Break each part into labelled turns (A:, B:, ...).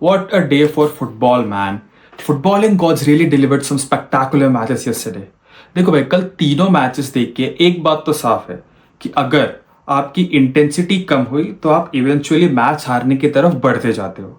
A: What a day for football, man. Footballing gods really delivered some spectacular matches yesterday. देखो भाई, कल तीनों matches देख के एक बात तो साफ है कि अगर आपकी इंटेंसिटी कम हुई तो आप इवेंचुअली मैच हारने की तरफ बढ़ते जाते हो।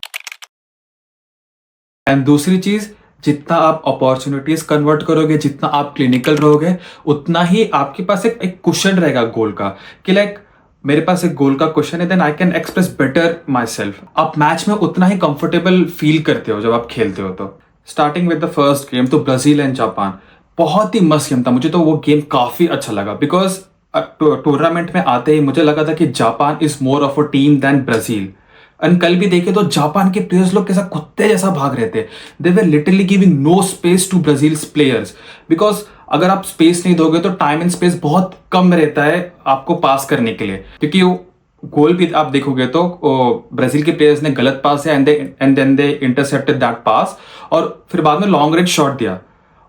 A: एंड दूसरी चीज, जितना आप अपॉर्चुनिटीज कन्वर्ट करोगे, जितना आप क्लिनिकल रहोगे, उतना ही आपके पास एक क्वेश्चन रहेगा गोल का कि लाइक मेरे पास एक गोल का क्वेश्चन है, then I can express better myself. आप मैच में उतना ही कंफर्टेबल फील करते हो जब आप खेलते हो। तो starting with the first game, तो ब्राजील एंड जापान, बहुत ही मस्त गेम था। मुझे तो वो गेम काफी अच्छा लगा बिकॉज टूर्नामेंट में आते ही मुझे लगा था कि Japan is more of a team than Brazil. And कल भी देखे तो जापान के प्लेयर्स लोग कैसा कुत्ते जैसा भाग रहे थे। They were literally giving no space to Brazil's players because अगर आप स्पेस नहीं दोगे तो टाइम एंड स्पेस बहुत कम रहता है आपको पास करने के लिए। क्योंकि गोल भी आप देखोगे तो ब्राजील के प्लेयर्स ने गलत पास है and then they intercepted that pass और फिर बाद में लॉन्ग रेंज शॉट दिया।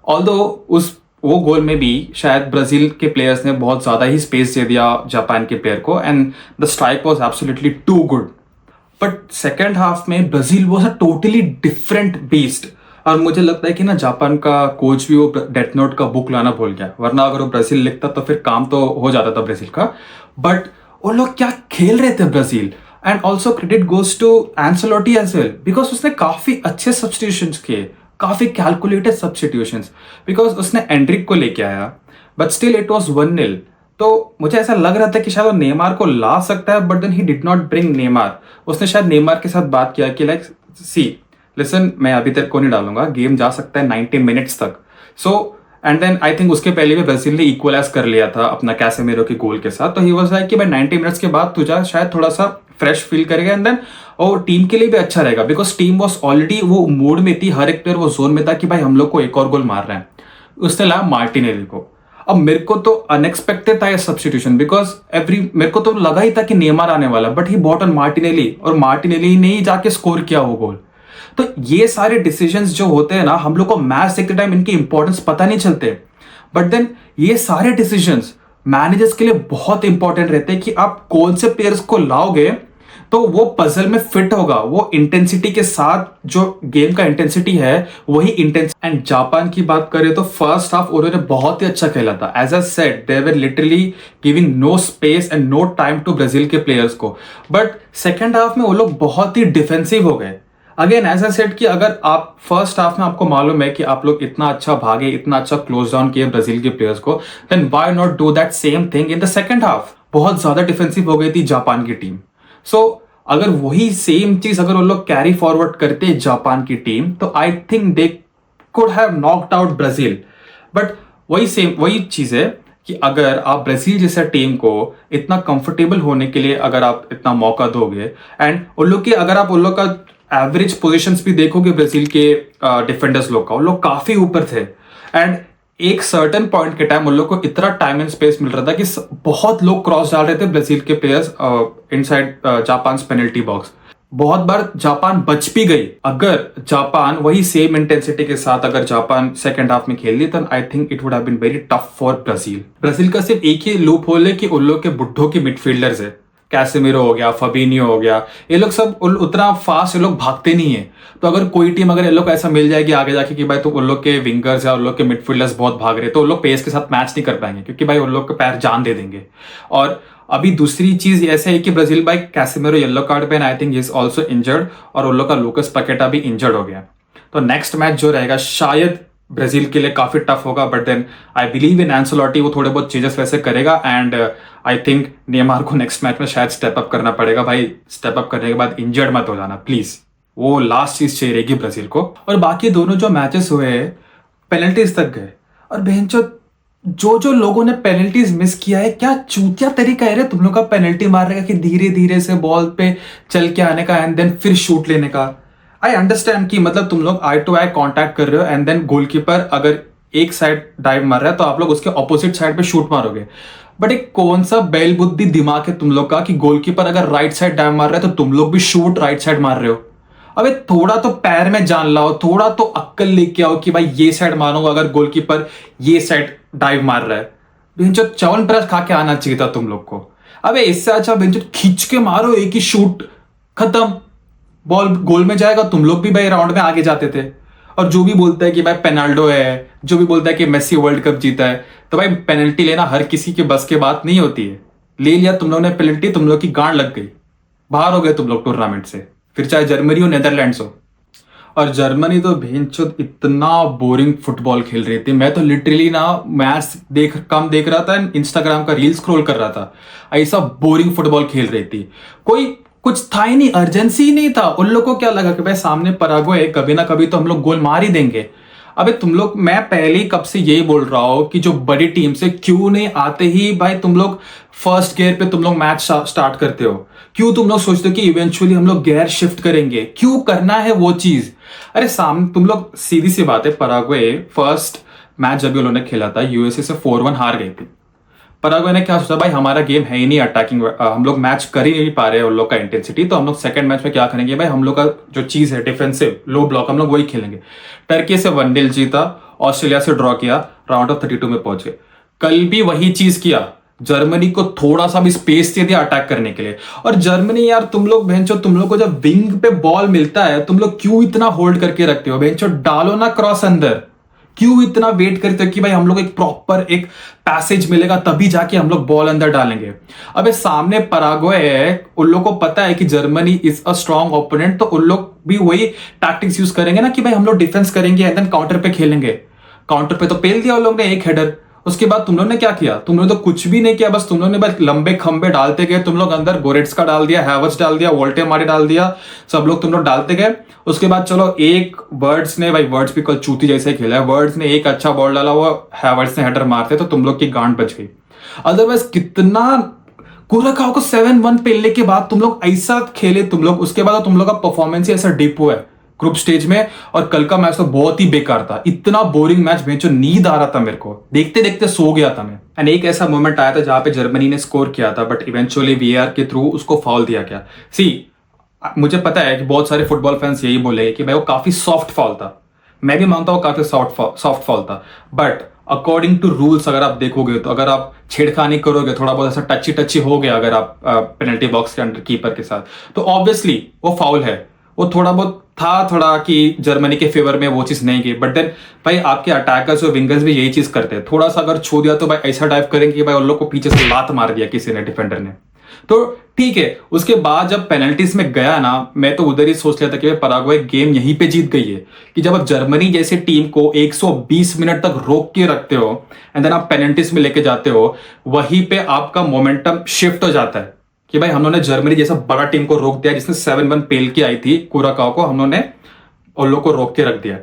A: ऑल्दो वो गोल में भी शायद ब्राजील के प्लेयर्स ने बहुत ज्यादा ही स्पेस दे दिया जापान के प्लेयर को and the strike was absolutely too good. But second half में Brazil was a totally different beast. और मुझे लगता है कि ना जापान का कोच भी वो डेथ नोट का बुक लाना भूल गया, वरना अगर वो ब्राजील लिखता तो फिर काम तो हो जाता था ब्राजील का। बट वो लोग क्या खेल रहे थे Brazil. And also credit goes to Ancelotti as well because उसने काफी अच्छे सब्सटीट्यूशंस किए, काफी कैलकुलेटेड सब्सटीट्यूशंस। बिकॉज उसने एंड्रिक को लेके आया बट स्टिल इट वॉज 1-0। तो मुझे ऐसा लग रहा था कि शायद वो नेमार को ला सकता है, but then he did not bring Neymar. उसने शायद नेमार के साथ बात किया कि लाइक सी लिसन, मैं अभी तक को नहीं डालूंगा, गेम जा सकता है 90 मिनट्स तक। So and then I think उसके पहले भी ब्राजील ने इक्वलाइज कर लिया था अपना कैसेमीरो के गोल के साथ। तो ही वाज लाइक कि भाई 90 मिनट्स के बाद तुझा शायद थोड़ा सा फ्रेश फील करेगा एंड देन और टीम के लिए भी अच्छा रहेगा बिकॉज टीम वॉज ऑलरेडी वो मूड में थी, हर एक प्लेयर वो जोन में था कि भाई हम लोग को एक और गोल मार रहे हैं। उसने लाया मार्टिनेली को। अब मेरे को तो अनएक्सपेक्टेड था ये सब्स्टिट्यूशन बिकॉज मेरे को तो लगा ही था कि नेमार आने वाला, but he bought on Martinelli और मार्टिनेली ने ही जाके स्कोर किया वो गोल। तो ये सारे डिसीजंस जो होते हैं ना, हम लोग को मैच देखते टाइम इनकी इंपॉर्टेंस पता नहीं चलते, बट देन ये सारे डिसीजंस मैनेजर्स के लिए बहुत इंपॉर्टेंट रहते हैं कि आप कौन से प्लेयर्स को लाओगे तो वो पजल में फिट होगा, वो इंटेंसिटी के साथ जो गेम का इंटेंसिटी है वही इंटेंसिटी। एंड जापान की बात करें तो फर्स्ट हाफ उन्होंने बहुत ही अच्छा खेला था। As I said, they were literally giving no space and no time to Brazil के प्लेयर्स को। बट सेकेंड हाफ में वो लोग बहुत ही डिफेंसिव हो गए। अगेन एज आई सेड कि अगर आप फर्स्ट हाफ में आपको मालूम है कि आप लोग इतना अच्छा भागे, इतना अच्छा क्लोज डाउन किए ब्राजील के प्लेयर्स को, then why not do that same thing in the second half. बहुत ज्यादा डिफेंसिव हो गई थी जापान की टीम। सो अगर वही सेम चीज अगर वो लोग कैरी फॉरवर्ड करते जापान की टीम तो I think they could have knocked out Brazil. But वही चीज है कि अगर आप ब्राजील जैसा टीम को इतना कंफर्टेबल होने के लिए अगर आप इतना मौका दोगे एंड उन लोग के अगर आप उन लोग का एवरेज पोजीशंस भी देखोगे ब्राजील के डिफेंडर्स लोग का, उन लोग काफी ऊपर थे। एंड एक सर्टेन पॉइंट के टाइम उन लोग को इतना टाइम एंड स्पेस मिल रहा था कि बहुत लोग क्रॉस डाल रहे थे ब्राजील के players inside Japan penalty box. बहुत बार जापान बच भी गई। अगर जापान वही सेम इंटेंसिटी के साथ अगर जापान सेकंड हाफ में खेल ली तो I think it would have been very tough for Brazil. Brazil का सिर्फ एक ही लूप होल है कि उन लोग के बुड्ढों के मिडफील्डर्स है, कैसेमीरो हो गया, फबीनियो हो गया, ये लोग सब उतना फास्ट ये लोग भागते नहीं है। तो अगर कोई टीम अगर ये लोग ऐसा मिल जाएगी आगे जाके कि भाई तो उन लोग के विंगर्स या उन लोग के मिडफील्डर्स बहुत भाग रहे हैं तो उन लोग पेस के साथ मैच नहीं कर पाएंगे क्योंकि भाई उन लोग के पैर जान दे देंगे। और अभी दूसरी चीज ऐसे है कि ब्राजील भाई कैसेमीरो येलो कार्ड पे I think is also injured और उन लोग का लूकस पकेटा भी इंजर्ड हो गया। तो नेक्स्ट मैच जो रहेगा शायद ब्राजील के लिए काफी टफ होगा, but then I believe in Ancelotti, वो थोड़े बहुत चेंजेस वैसे करेगा एंड आई थिंक नेमार को नेक्स्ट मैच में शायद स्टेप अप करना पड़ेगा। भाई स्टेप अप करने के बाद इंजर्ड मत हो जाना प्लीज, वो लास्ट चीज चाहिए रहेगी ब्राजील को। और बाकी दोनों जो मैचेस हुए पेनल्टीज तक गए और बहनचोद जो लोगों ने पेनल्टीज मिस किया है, क्या चूतिया तरीका है रे तुम लोग का पेनल्टी मारने का कि धीरे धीरे से बॉल पे चल के आने का एंड देन फिर शूट लेने का। आई अंडरस्टैंड कि मतलब तुम लोग आई टू आई कांटेक्ट कर रहे हो एंड देन गोलकीपर अगर एक साइड डाइव मार रहा है तो आप लोग उसके ऑपोजिट साइड पे शूट मारोगे। बट एक कौन सा बैल बुद्धि दिमाग है तुम लोग का कि गोलकीपर अगर राइट साइड डाइव मार रहा है तो तुम लोग भी शूट राइट साइड मार रहे हो। अबे थोड़ा तो पैर में जान लाओ, थोड़ा तो अक्कल लेके आओ कि भाई ये साइड मारूंगा अगर गोलकीपर ये साइड डाइव मार रहा है। जो चवन प्रेस खा के आना चाहिए था तुम लोग को। अबे इससे अच्छा खींच के मारो, एक ही शूट खत्म। बॉल गोल में जाएगा, तुम लोग भी भाई राउंड में आगे जाते थे। और जो भी बोलता है कि भाई पेनाल्डो है, जो भी बोलता है कि मेसी वर्ल्ड कप जीता है, तो भाई पेनल्टी लेना हर किसी के बस के बात नहीं होती है। ले लिया तुम लोगों ने पेनल्टी, तुम लोग की गांड लग गई, बाहर हो गए तुम लोग टूर्नामेंट से। फिर चाहे जर्मनी हो, नेदरलैंड्स हो। और जर्मनी तो भेंचोद इतना बोरिंग फुटबॉल खेल रही थी। मैं तो लिटरली ना मैच कम देख रहा था, इंस्टाग्राम का रील स्क्रॉल कर रहा था। ऐसा बोरिंग फुटबॉल खेल रही थी। कोई कुछ था ही नहीं, अर्जेंसी ही नहीं था। उन लोगों को क्या लगा कि भाई सामने पराग्वे है, कभी ना कभी तो हम लोग गोल मार ही देंगे। अबे तुम लोग, मैं पहले ही कब से यही बोल रहा हूं कि जो बड़ी टीम से क्यों नहीं आते ही भाई तुम लोग फर्स्ट गियर पे तुम लोग मैच स्टार्ट करते हो। क्यों तुम लोग सोचते हो कि इवेंचुअली हम लोग गियर शिफ्ट करेंगे, क्यों करना है वो चीज। अरे सामने तुम लोग, सीधी सी बात है, पराग्वे फर्स्ट मैच जब उन्होंने खेला था यूएसए से 4-1 हार गई थी। पराग्वे ने क्या सोचा, भाई हमारा गेम है ही नहीं अटैकिंग, हम लोग मैच कर ही नहीं पा रहे उन लोग का इंटेंसिटी, तो हम लोग सेकंड मैच में क्या करेंगे, भाई हम लोग का जो चीज है डिफेंसिव लो ब्लॉक, हम लोग वही खेलेंगे। टर्की से 1-0 जीता, ऑस्ट्रेलिया से ड्रॉ किया, राउंड ऑफ 32 में पहुंच गए। कल भी वही चीज किया, जर्मनी को थोड़ा सा भी स्पेस दे दिया अटैक करने के लिए। और जर्मनी यार, तुम लोग भेंचो, तुम लोग को जब विंग पे बॉल मिलता है, तुम लोग क्यों इतना होल्ड करके रखते हो भेंचो, डालो ना क्रॉस अंदर। क्यों इतना वेट करते हो कि भाई हम लोग एक प्रॉपर एक पैसेज मिलेगा तभी जाके हम लोग बॉल अंदर डालेंगे। अबे सामने पराग्वे है, उन लोग को पता है कि Germany is a strong opponent, तो उन लोग भी वही टैक्टिक्स यूज करेंगे ना कि भाई हम लोग डिफेंस करेंगे एंड देन काउंटर पे खेलेंगे। काउंटर पे तो पेल दिया उन लोग ने एक हेडर। उसके बाद तुम लोग ने क्या किया, तुम लोग तो कुछ भी नहीं किया, बस तुम लोग ने बस लंबे खंबे डालते गए। तुम लोग अंदर गोरेट्स्का डाल दिया, हैवर्ट्ज डाल दिया, वोल्टे मारे डाल दिया, सब लोग तुम लोग डालते गए। उसके बाद चलो एक वर्ड्स ने, भाई वर्ड्स भी कल चूती जैसे खेला है, वर्ड्स ने एक अच्छा बॉल डाला, वो हैवर्ट्ज ने हेडर मारते तो तुम लोग की गांड बच गई। अदरवाइज कितना कुराकाओ को 7-1 पेलने के बाद तुम लोग ऐसा खेले तुम लोग, उसके बाद तुम लोग का परफॉर्मेंस ही ऐसा डिप हुआ है ग्रुप स्टेज में। और कल का मैच तो बहुत ही बेकार था, इतना बोरिंग मैच, भेजो नींद आ रहा था मेरे को, देखते देखते सो गया था मैं। एंड एक ऐसा मोमेंट आया था जहां पे जर्मनी ने स्कोर किया था, बट इवेंचुअली वीआर के थ्रू उसको फाउल दिया गया। सी, मुझे पता है कि बहुत सारे फुटबॉल फैंस यही बोले कि भाई वो काफी सॉफ्ट फॉल था। मैं भी मानता हूँ काफी सॉफ्ट फॉल था, बट अकॉर्डिंग टू रूल्स अगर आप देखोगे तो अगर आप छेड़खानी करोगे, थोड़ा बहुत ऐसा टची टची हो गया अगर आप पेनल्टी बॉक्स के अंदर कीपर के साथ, तो ऑब्वियसली वो फाउल है। वो थोड़ा बहुत था, थोड़ा कि जर्मनी के फेवर में वो चीज नहीं की, बट देन भाई आपके अटैकर्स और विंगर्स भी यही चीज करते हैं, थोड़ा सा अगर छू दिया तो भाई ऐसा डाइव करेंगे कि भाई उन लोग को पीछे से लात मार दिया किसी ने, डिफेंडर ने, तो ठीक है। उसके बाद जब पेनल्टीज में गया ना, मैं तो उधर ही सोच लिया था कि पराग्वे गेम यहीं पे जीत गई है। कि जब आप जर्मनी जैसे टीम को 120 मिनट तक रोक के रखते हो एंड देन आप पेनल्टीज में लेके जाते हो, वहीं पे आपका मोमेंटम शिफ्ट हो जाता है कि भाई हम लोगों ने जर्मनी जैसा बड़ा टीम को रोक दिया, जिसने 7-1 पेल के आई थी कुराकाओ को, हम लोगों ने उन लोग को रोक के रख दिया।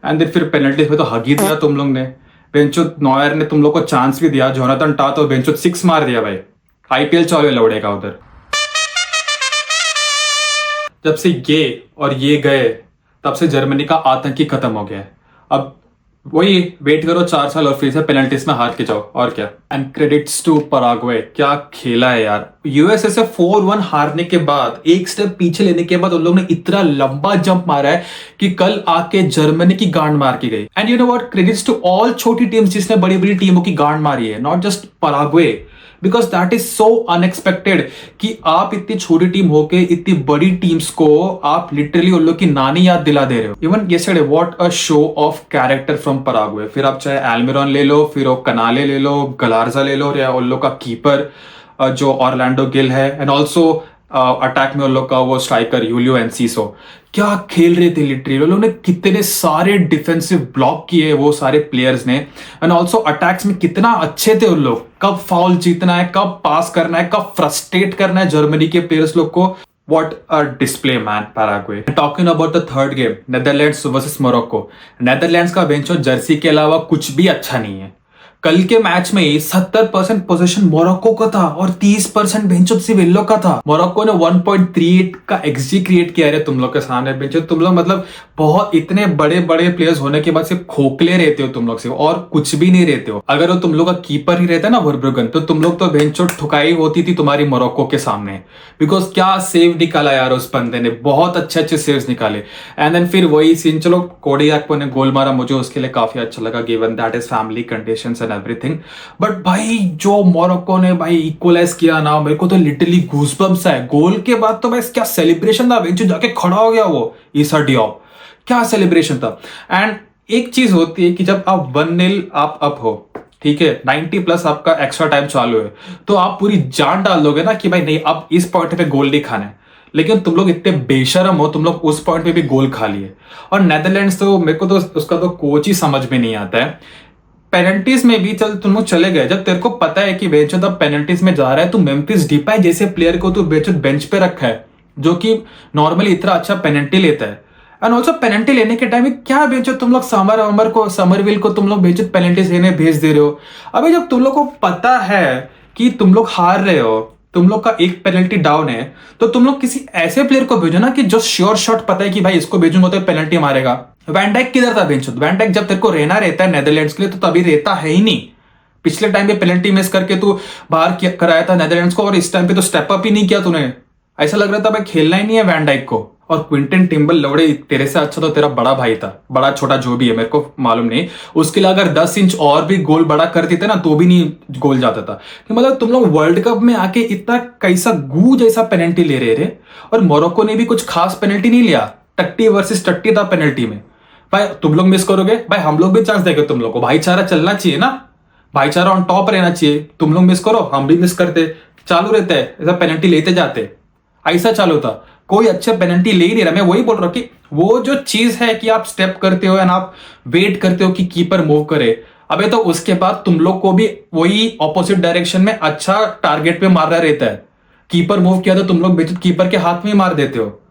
A: एंड देन फिर पेनल्टीज में तो हग ही दिया तुम लोग ने। बेंचो नॉयर ने तुम लोग को चांस भी दिया, जोनाथन टा तो बेंचो 6 मार दिया भाई। आईपीएल चालू है लौड़ेगा उधर। जब से ये और ये गए तब से जर्मनी का आतंक ही खत्म हो गया है। अब वही वेट करो 4 साल और फिर से पेनल्टीज में हार के जाओ, और क्या। एंड क्रेडिट्स टू पराग्वे, क्या खेला है यार। यूएसए से 4-1 हारने के बाद, एक स्टेप पीछे लेने के बाद उन लोगों ने इतना लंबा जंप मारा है कि कल आके जर्मनी की गांड मार के गई। And you know what, credits to all छोटी टीम्स जिसने बड़ी बड़ी टीमों की गांड मारी है, not just Paraguay, because that is so unexpected कि आप इतनी छोटी टीम होके इतनी बड़ी टीम्स को आप लिटरली उन लोग की नानी याद दिला दे रहे हो। Even yesterday what a show off character from Paraguay. फिर आप चाहे एल्मिरॉन ले लो, फिर वो कनाले ले लो, गलार्जा ले लो, या उन लोग का कीपर जो ऑरलैंडो गिल है, एंड ऑल्सो अटैक में उन लोग का वो स्ट्राइकर यूलियो एनसीसो, क्या खेल रहे थे लिटरली। उन लोगों ने कितने सारे डिफेंसिव ब्लॉक किए वो सारे प्लेयर्स ने, एंड ऑल्सो अटैक्स में कितना अच्छे थे उन लोग। कब फाउल जीतना है, कब पास करना है, कब फ्रस्ट्रेट करना है जर्मनी के प्लेयर्स लोग को। What a display, man, Paraguay. Talking about the third game, Netherlands versus Morocco. Netherlands का बेंचो जर्सी के अलावा कुछ भी अच्छा नहीं है। कल के मैच में 70% पोजीशन मोरक्को का था और 30% बेंचो सिर्फ इन लोग का था। मोरक्को ने 1.38 का एक्सजी क्रिएट किया है तुम लोग के सामने। बेंचो तुम लोग मतलब बहुत इतने बड़े बड़े प्लेयर्स होने के बाद सिर्फ खोखले रहते हो तुम लोग, सिर्फ और कुछ भी नहीं रहते हो। अगर वो तुम लोग का कीपर ही रहता ना वर्ब्रुगन, तो तुम लोग तो बेंचो ठुकाई होती थी तुम्हारी मोरक्को के सामने। बिकॉज क्या सेव निकाला यार उस बंदे ने, बहुत अच्छे अच्छे सेव्स निकाले। एंड देन फिर वही सीन, चलो कोडी एक्पो ने गोल मारा, मुझे उसके लिए काफी अच्छा लगा given that is family conditions and and everything, but भाई जो मोरक्को ने भाई इक्वलाइज किया ना, मेरे को तो लिटरली गूजबम्स है। गोल के बाद तो भाई क्या सेलिब्रेशन था, बेंच जाके खड़ा हो गया वो ईसा डियोप, क्या सेलिब्रेशन था। एंड एक चीज होती है कि जब आप 1-0 आप अप हो, ठीक है, 90+ आपका एक्स्ट्रा टाइम चालू है, तो आप पूरी जान डाल दोगे ना कि भाई नहीं अब इस पॉइंट पे गोल नहीं खाना है। लेकिन तुम लोग इतने बेशरम हो, तुम लोग उस पॉइंट पे भी गोल खा लिए। और नेदरलैंड्स तो मेरे को तो उसका तो कोच ही समझ में नहीं आता है। पेनल्टीज में भी चल तुम लोग चले गए, जब तेरे को पता है कि बेंचो अब पेनल्टीज में जा रहा है, तो मेम्फिस डिपाई जैसे प्लेयर को तो बेंचो बेंच पे रखा है, जो कि नॉर्मली इतना अच्छा पेनल्टी लेता है। एंड ऑल्सो पेनल्टी लेने के टाइम में क्या बेंचो तुम लोग समरविल को तुम लोग बेंचो पेनल्टी लेने भेज दे रहे हो। अभी जब तुम लोग को पता है कि तुम लोग हार रहे हो, तुम लोग का एक पेनल्टी डाउन है, तो तुम लोग किसी ऐसे प्लेयर को भेजो ना कि जो श्योर शॉट पता है कि भाई इसको भेजूंगा तो पेनल्टी मारेगा। वैन डाइक किधर था बेंचो? वैन डाइक जब तेरे को रहना रहता है नेदरलैंड्स के लिए, तो तभी रहता है ही नहीं। पिछले टाइम पे पेनल्टी मिस करके तू बाहर कराया था नेदरलैंड्स को, और इस टाइम पे तो स्टेप अप ही नहीं किया तूने। ऐसा लग रहा था भाई खेलना ही नहीं है वैन डाइक को। और क्विंटन टिम्बल लौड़े, तेरे से अच्छा तो तेरा बड़ा भाई था, बड़ा छोटा जो भी है मेरे को मालूम नहीं, उसके लिए अगर 10 इंच और भी गोल बड़ा कर देते ना तो भी नहीं गोल जाता था। कि मतलब तुम लोग वर्ल्ड कप में आके इतना कैसा गू जैसा पेनल्टी ले रहे थे। और मोरक्को ने भी कुछ खास पेनल्टी नहीं लिया, टट्टी वर्सेस टट्टी था पेनल्टी में। भाई तुम लोग मिस करोगे, भाई हम लोग भी चांस देंगे तुम लोग को। भाईचारा चलना चाहिए ना, भाईचारा ऑन टॉप रहना चाहिए। तुम लोग मिस करो, हम भी मिस करते, चालू रहता है ऐसा, पेनल्टी लेते जाते, ऐसा चालू था। कोई अच्छे पेनल्टी ले ही नहीं रहा। मैं वही बोल रहा हूँ कि वो जो चीज है कि आप स्टेप करते हो एंड आप वेट करते हो कि कीपर मूव करे, अबे तो उसके बाद तुम लोग को भी वही ऑपोजिट डायरेक्शन में अच्छा टारगेट पे मारना रहता है। कीपर मूव किया तो तुम लोग बेचो कीपर के हाथ में ही मार देते हो।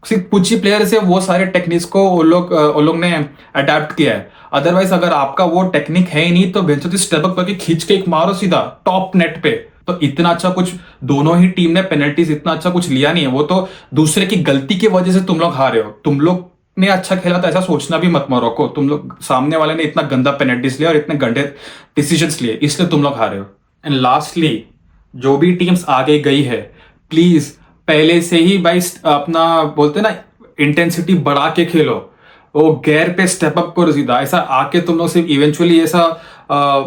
A: सिर्फ कुछ ही प्लेयर से वो सारे टेक्निक्स को वो लोग ने अडेप्ट किया है। अदरवाइज अगर आपका वो टेक्निक है ही नहीं, तो बेंचो तो स्टेप अप करके खींच के एक मारो सीधा टॉप नेट पे। तो इतना अच्छा कुछ दोनों ही टीम ने पेनल्टीज इतना अच्छा कुछ लिया नहीं है, वो तो दूसरे की गलती की वजह से तुम लोग हारे हो। तुम लोग ने अच्छा खेला तो ऐसा सोचना भी मत मोरक्को, तुम लोग सामने वाले ने इतना गंदा पेनल्टीज लिया और इतने गंदे डिसीजंस लिए, इसलिए तुम लोग हारे हो। एंड लास्टली, जो भी टीम्स आगे गई है, प्लीज पहले से ही भाई अपना बोलते ना इंटेंसिटी बढ़ा के खेलो, वो गेयर पे स्टेप अप करो सीधा। ऐसा आके तुम लोग सिर्फ इवेंचुअली ऐसा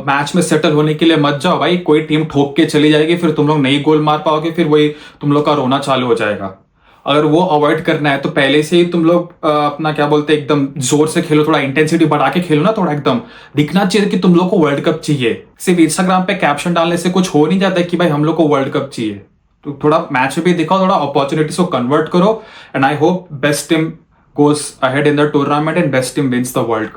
A: मैच में सेटल होने के लिए मत जाओ भाई। कोई टीम ठोक के चली जाएगी, फिर तुम लोग नहीं गोल मार पाओगे, फिर वही तुम लोग का रोना चालू हो जाएगा। अगर वो अवॉइड करना है तो पहले से ही तुम लोग अपना क्या बोलते हैं एकदम जोर से खेलो, थोड़ा इंटेंसिटी बढ़ा के खेलो ना, थोड़ा एकदम दिखना चाहिए कि तुम लोग को वर्ल्ड कप चाहिए। सिर्फ इंस्टाग्राम पे कैप्शन डालने से कुछ हो नहीं जाता है कि भाई हम लोग को वर्ल्ड कप चाहिए। तो थोड़ा मैच में भी दिखाओ, थोड़ा अपॉर्चुनिटीज को कन्वर्ट करो। And I hope best team goes ahead in the tournament and best team wins the World Cup.